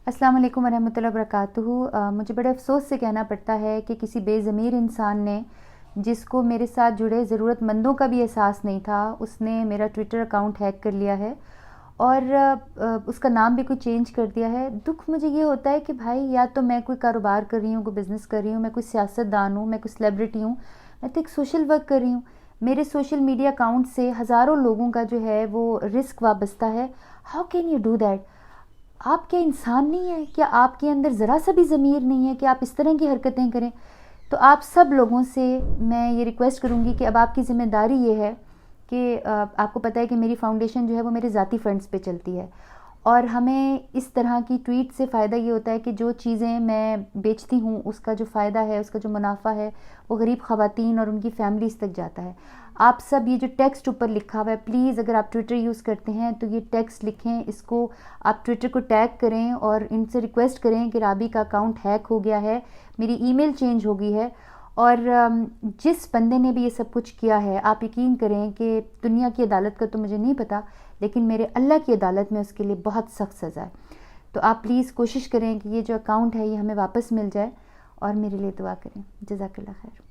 السلام علیکم ورحمۃ اللہ وبرکاتہ۔ مجھے بڑے افسوس سے کہنا پڑتا ہے کہ کسی بے ضمیر انسان نے، جس کو میرے ساتھ جڑے ضرورت مندوں کا بھی احساس نہیں تھا، اس نے میرا ٹویٹر اکاؤنٹ ہیک کر لیا ہے اور اس کا نام بھی کوئی چینج کر دیا ہے۔ دکھ مجھے یہ ہوتا ہے کہ بھائی، یا تو میں کوئی کاروبار کر رہی ہوں، کوئی بزنس کر رہی ہوں، میں کوئی سیاست دان ہوں، میں کوئی سیلیبریٹی ہوں، میں تو ایک سوشل ورک کر رہی ہوں۔ میرے سوشل میڈیا اکاؤنٹ سے ہزاروں لوگوں کا جو ہے وہ رزق وابستہ ہے۔ How can you do that? آپ کیا انسان نہیں ہیں؟ کیا آپ کے اندر ذرا سا بھی ضمیر نہیں ہے کہ آپ اس طرح کی حرکتیں کریں؟ تو آپ سب لوگوں سے میں یہ ریکویسٹ کروں گی کہ اب آپ کی ذمہ داری یہ ہے کہ آپ کو پتہ ہے کہ میری فاؤنڈیشن جو ہے وہ میرے ذاتی فنڈز پہ چلتی ہے، اور ہمیں اس طرح کی ٹویٹ سے فائدہ یہ ہوتا ہے کہ جو چیزیں میں بیچتی ہوں اس کا جو فائدہ ہے، اس کا جو منافع ہے، وہ غریب خواتین اور ان کی فیملیز تک جاتا ہے۔ آپ سب یہ جو ٹیکسٹ اوپر لکھا ہوا ہے، پلیز اگر آپ ٹویٹر یوز کرتے ہیں تو یہ ٹیکسٹ لکھیں، اس کو آپ ٹویٹر کو ٹیگ کریں اور ان سے ریکویسٹ کریں کہ رابی کا اکاؤنٹ ہیک ہو گیا ہے، میری ای میل چینج ہو گئی ہے، اور جس بندے نے بھی یہ سب کچھ کیا ہے، آپ یقین کریں کہ دنیا کی عدالت کا تو مجھے نہیں پتہ، لیکن میرے اللہ کی عدالت میں اس کے لیے بہت سخت سزا ہے۔ تو آپ پلیز کوشش کریں کہ یہ جو اکاؤنٹ ہے یہ ہمیں واپس مل جائے، اور میرے لیے دعا کریں۔ جزاک اللہ خیر۔